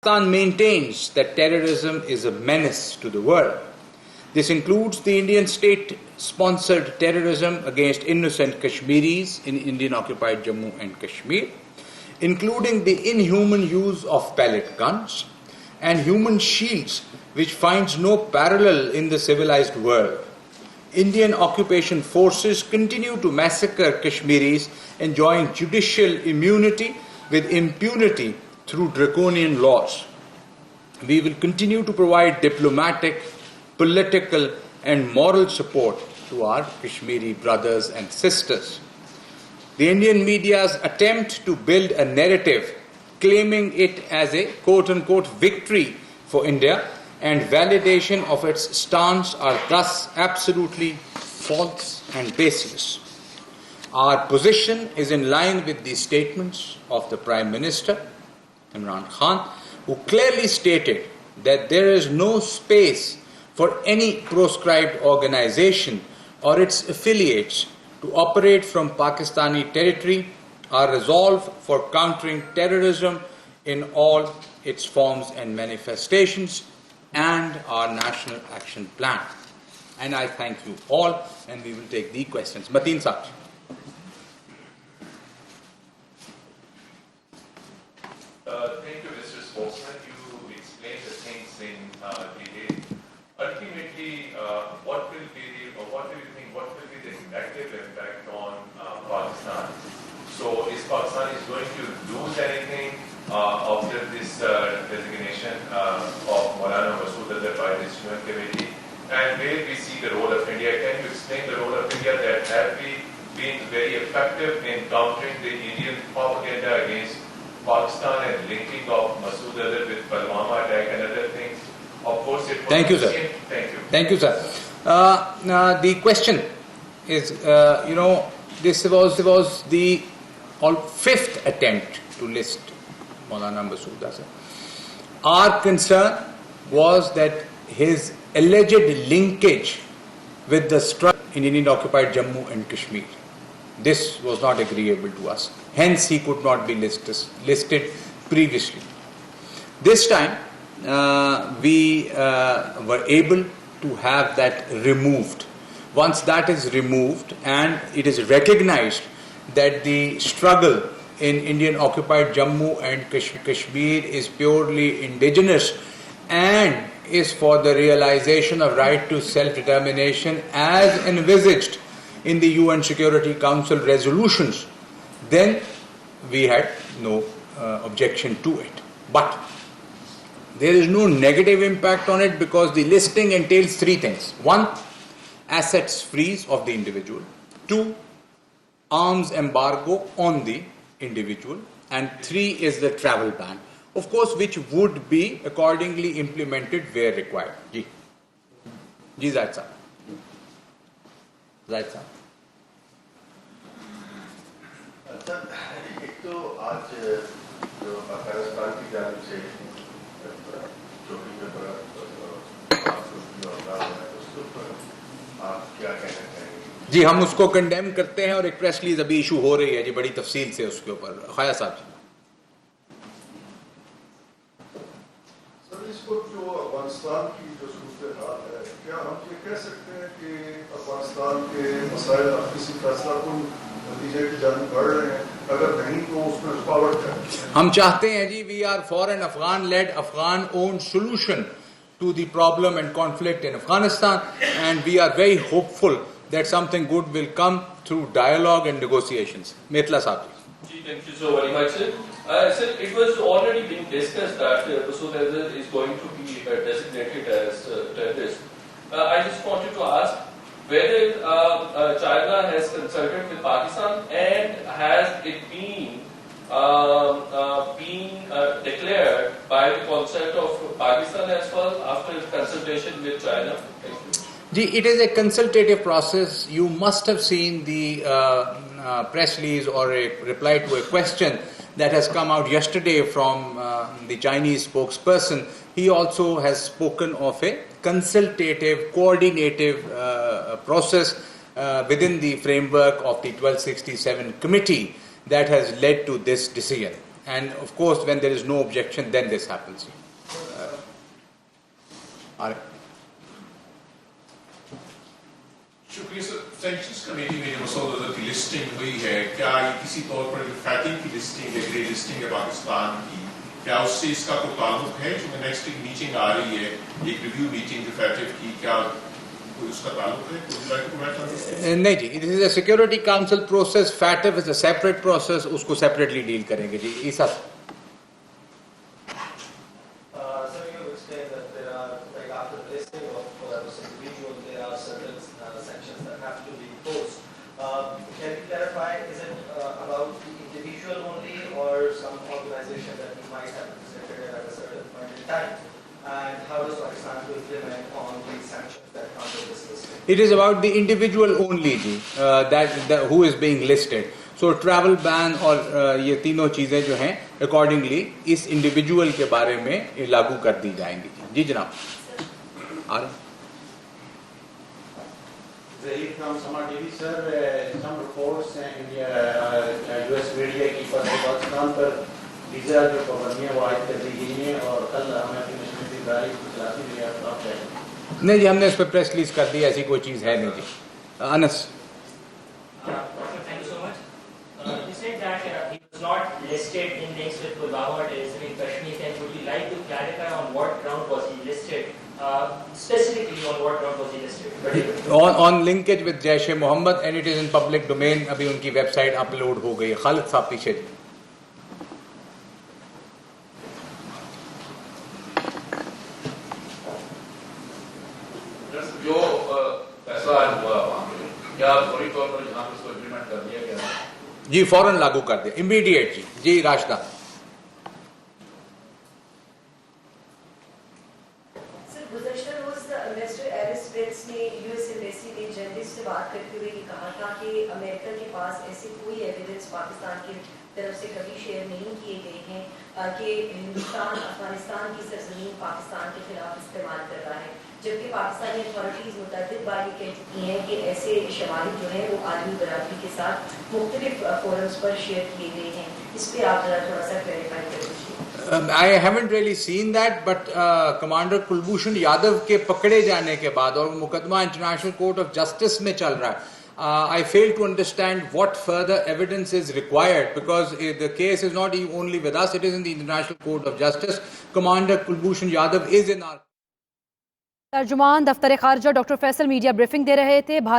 Pakistan maintains that terrorism is a menace to the world. This includes the Indian state-sponsored terrorism against innocent Kashmiris in Indian-occupied Jammu and Kashmir, including the inhuman use of pellet guns and human shields, which finds no parallel in the civilized world. Indian occupation forces continue to massacre Kashmiris enjoying judicial immunity with impunity through draconian laws. We will continue to provide diplomatic, political and moral support to our Kashmiri brothers and sisters. The Indian media's attempt to build a narrative claiming it as a quote-unquote victory for India and validation of its stance are thus absolutely false and baseless. Our position is in line with the statements of the Prime Minister, Imran Khan, who clearly stated that there is no space for any proscribed organization or its affiliates to operate from Pakistani territory. Our resolve for countering terrorism in all its forms and manifestations, and our national action plan. And I thank you all, and we will take the questions. Mateen Saab. Thank you, Mr. Spokesman. You explained the things in detail. Ultimately, what do you think what will be the negative impact on Pakistan? So, is Pakistan going to lose anything after this designation of Maulana Masood Azhar by this UN committee? And where we see the role of India? Can you explain the role of India that have been very effective in countering the Indian propaganda against Pakistan and linking of Masood Azhar with Pulwama attack and other things? Of course, it was Thank you, sir. Thank you. Thank you, sir. The question is, this was the fifth attempt to list Maulana Masood Azhar. Our concern was that his alleged linkage with the struggle in Indian-occupied Jammu and Kashmir. This was not agreeable to us. Hence, he could not be listed previously. This time, we were able to have that removed. Once that is removed and it is recognized that the struggle in Indian-occupied Jammu and Kashmir is purely indigenous and is for the realization of right to self-determination as envisaged in the UN Security Council resolutions, then we had no objection to it. But there is no negative impact on it because the listing entails three things. One, assets freeze of the individual. Two, arms embargo on the individual. And three is the travel ban. Of course, which would be accordingly implemented where required. Ji. Ji Zahid Saab. Zahid Saab. एक तो आज जो अफगानिस्तान की जानिब से जो भी उसके ऊपर आप क्या कहना चाहेंगे? जी, हम उसको कंडेम करते हैं और एक प्रेस रिलीज अभी इशू हो रही है जी बड़ी तफसील से उसके ऊपर. ख्वाजा साहब. सर, इसको जो अफगानिस्तान की जो सूरत हाल है, क्या हम ये कह सकते हैं कि अफगानिस्तान के मसाइल अब किसी फैसला को नतीजे की जानिब बढ़ रहे हैं? अगर नहीं तो उसमें रुकावट है. हम चाहते हैं जी, we are for an Afghan led, Afghan owned solution to the problem and conflict in Afghanistan, and we are very hopeful that something good will come through dialogue and negotiations. Metla Saab. Thank you so very much, sir. Sir, it was already been discussed that Masood Azhar is going to be designated as terrorist. I just wanted to ask whether China has consulted with Pakistan and has it been declared by the consent of Pakistan as well after consultation with China? It is a consultative process. You must have seen the press release or a reply to a question that has come out yesterday from the Chinese spokesperson. He also has spoken of a consultative, coordinative process within the framework of the 1267 committee that has led to this decision. and of course when there is no objection then this happens. All right. शुक्रिया sir. Sanctions committee में जो मसौदा की listing हुई है, क्या ये किसी तौर पर फैटिंग की लिस्टिंग है, ग्रे लिस्टिंग है पाकिस्तान की, क्या उससे इसका कोई ताल्लुक है? जो नेक्स्ट मीटिंग आ रही है, एक रिव्यू मीटिंग जो फैटिव की, क्या कोई उसका ताल्लुक है? नहीं जी, this is a security council process, FATF is a separate process, उसको सेपरेटली डील करेंगे जी। ईसा Sir, you explained that there are, like after the listing of this individual, there are certain sanctions that have to be imposed. Can you clarify, is it about the individual only or some organization that he might have represented at a certain point in time? And how does Pakistan implement on the sanctions that come with this listing? It is about the individual only ji, that who is being listed. So travel ban और ये तीनों चीज़ें जो हैं accordingly इस individual के बारे में लागू कर दी जाएंगी जी जनाब। आ रहे Zaheer from Sama TV, sir. Some reports in US media की पाकिस्तान पर वीजा जो पाबंदियां वो आयद कर दी गई हैं और कल हमें अपनी मिशनरी गाड़ी की खिलाफी भी आप चाहेंगे। नहीं जी, हमने इस पर प्रेस रिलीज कर दी, ऐसी कोई चीज़ है नहीं जी। Anas Doctor, thank you so much. You said that he was not listed in links with Pulwama terrorism in Kashmir. And would you like to clarify on what ground was he listed? Specifically, on what ground was he listed? on linkage with Jaish-e-Mohammed and it is in public domain। अभी उनकी website upload हो गई है। खालिद साहब पीछे। जो फैसला आज हुआ वहाँ पे, क्या फौरी तौर पर यहाँ पे उसको इम्प्लीमेंट कर दिया गया? जी फौरन लागू कर दिया, इमीडिएट जी। जी राशिदा। सर, गुज़श्ता रोज एम्बेसडर एरिस वेल्स ने यूएस एम्बेसी में जर्नलिस्ट से बात करते हुए ये कहा था कि अमेरिका के पास ऐसे कोई एविडेंस पाकिस्तान की तरफ से कभी शेयर नहीं किए गए हैं कि हिंदुस्तान अफगानिस्तान की सरजमीन पाकिस्तान के खिलाफ इस्तेमाल कर रहा है, जबकि पाकिस्तानी अथॉरिटीज़ मुतअद्दिद बार ये कह चुकी हैं कि ऐसे शवाहिद जो हैं वो आलमी बराबरी के साथ मुख्तलिफ फोरम्स पर शेयर किए गए हैं। इस पर आप जरा थोड़ा सा क्लैरिफाई कर दीजिए। I haven't really seen that, but commander Kulbhushan Yadav के पकड़े जाने के बाद और मुकदमा इंटरनेशनल कोर्ट ऑफ जस्टिस में चल रहा है, I fail to understand what further evidence is required because the case is not only with us, it is in the International Court of Justice. Commander Kulbhushan Yadav is in our तर्जुमान दफ्तर खारजा doctor Faisal media briefing दे रहे थे।